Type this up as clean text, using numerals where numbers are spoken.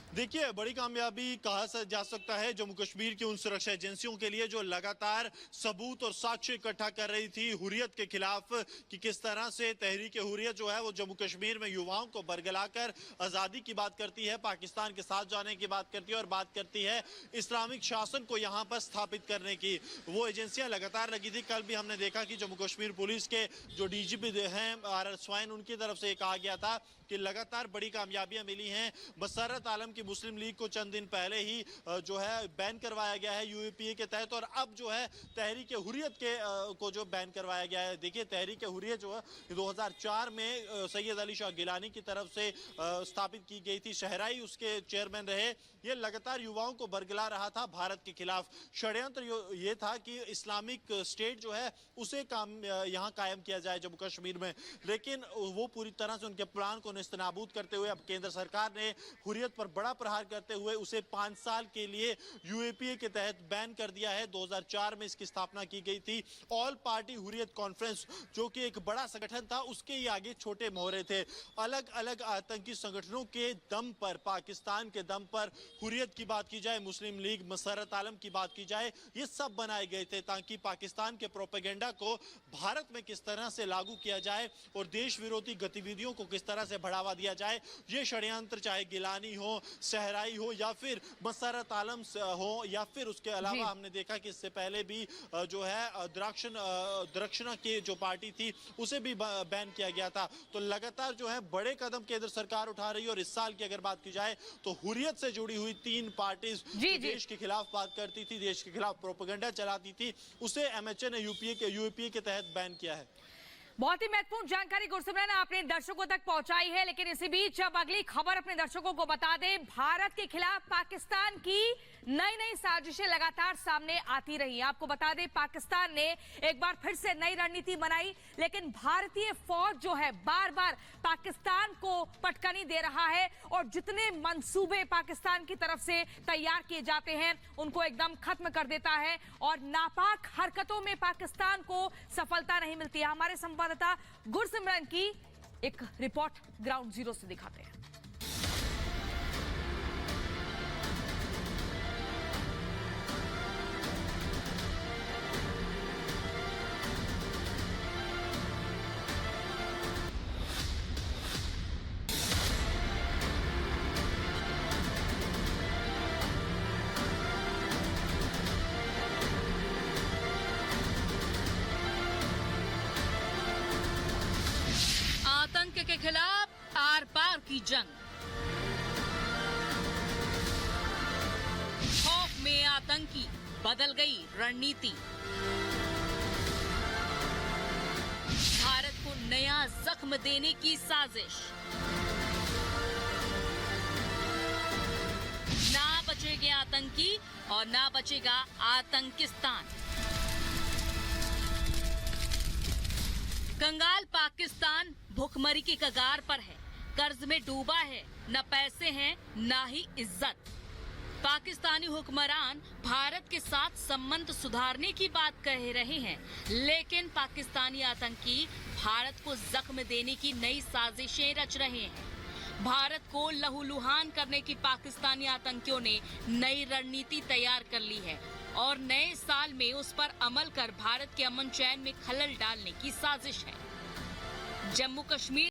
देखिए, बड़ी कामयाबी कहा जा सकता है जम्मू कश्मीर की उन सुरक्षा एजेंसियों के लिए जो लगातार सबूत और साक्ष्य इकट्ठा कर रही थी हुर्रियत के खिलाफ कि किस तरह से तहरीक हुर्रियत जो है वो जम्मू कश्मीर में युवाओं को बरगलाकर आज़ादी की बात करती है, पाकिस्तान के साथ जाने की बात करती है और बात करती है इस्लामिक शासन को यहाँ पर स्थापित करने की। वो एजेंसियां लगातार लगी थी। कल भी हमने देखा कि जम्मू कश्मीर पुलिस के जो डीजीपी हैं RS स्वाइन, उनकी तरफ से कहा गया था कि लगातार बड़ी कामयाबियां मिली हैं। मसर्रत आलम की मुस्लिम लीग को चंद दिन पहले ही जो है बैन करवाया गया है UAPA के तहत, और अब जो है तहरीक हुर्रियत के को जो बैन करवाया गया है। देखिए, तहरीक हुर्रियत जो है 2004 में सैयद अली शाह गिलानी की तरफ से स्थापित की गई थी। शहराई उसके चेयरमैन रहे। ये लगातार युवाओं को बरगला रहा था भारत के खिलाफ। षड्यंत्र ये था कि इस्लामिक स्टेट जो है उसे यहाँ कायम किया जाए जम्मू कश्मीर में, लेकिन वो पूरी तरह से उनके प्लान को नेस्तनाबूद करते हुए अब केंद्र सरकार ने हुर्रियत पर बड़ा प्रहार करते हुए उसे 5 साल के लिए UAPA के तहत बैन कर दिया है। 2004 में इसकी स्थापना की गई थी। ऑल पार्टी हुर्रियत कॉन्फ्रेंस, जो कि एक बड़ा संगठन था, उसके ही आगे छोटे मोहरे थे। अलग अलग आतंकी संगठनों के दम पर, पाकिस्तान के दम पर हुर्रियत की बात की जाए, मुस्लिम लीग, मसर्रत आलम की बात की जाए, ये सब बनाए गए थे ताकि पाकिस्तान के प्रोपेगेंडा को भारत में किस तरह से लागू किया जाए और देश विरोधी गतिविधियों को किस तरह से बढ़ावा दिया जाए। ये षड्यंत्र चाहे गिलानी हो, सहराई हो या फिर मसर्रत आलम हो या फिर उसके अलावा हमने देखा कि इससे पहले भी जो है दक्षिणा की जो पार्टी थी उसे भी बैन किया गया था। तो लगातार जो है बड़े कदम केंद्र सरकार उठा रही है। और इस साल की अगर बात की जाए तो हुर्रियत से जुड़ी हुई 3 पार्टीज देश के खिलाफ बात करती थी, देश के खिलाफ प्रोपेगेंडा चलाती थी, उसे MHA ने UAPA के तहत बैन किया है। बहुत ही महत्वपूर्ण जानकारी गुरसिमरन आपने दर्शकों तक पहुंचाई है, लेकिन इसी बीच अब अगली खबर अपने दर्शकों को बता दें। भारत के खिलाफ पाकिस्तान की नई नई साजिशें लगातार सामने आती रही। आपको बता दें, पाकिस्तान ने एक बार फिर से नई रणनीति बनाई, लेकिन भारतीय फौज जो है बार बार पाकिस्तान को पटकनी दे रहा है और जितने मंसूबे पाकिस्तान की तरफ से तैयार किए जाते हैं उनको एकदम खत्म कर देता है और नापाक हरकतों में पाकिस्तान को सफलता नहीं मिलती है। हमारे संवाददाता गुरसिमरन की एक रिपोर्ट ग्राउंड जीरो से दिखाते हैं। आतंक के खिलाफ आर पार की जंग। खौफ में आतंकी, बदल गई रणनीति। भारत को नया जख्म देने की साजिश। ना बचेंगे आतंकी और ना बचेगा आतंकिस्तान। कंगाल पाकिस्तान भुखमरी की कगार पर है, कर्ज में डूबा है, न पैसे हैं न ही इज्जत। पाकिस्तानी हुक्मरान भारत के साथ संबंध सुधारने की बात कह रहे हैं, लेकिन पाकिस्तानी आतंकी भारत को जख्म देने की नई साजिशें रच रहे हैं। भारत को लहूलुहान करने की पाकिस्तानी आतंकियों ने नई रणनीति तैयार कर ली है और नए साल में उस पर अमल कर भारत के अमन चैन में खलल डालने की साजिश है। जम्मू कश्मीर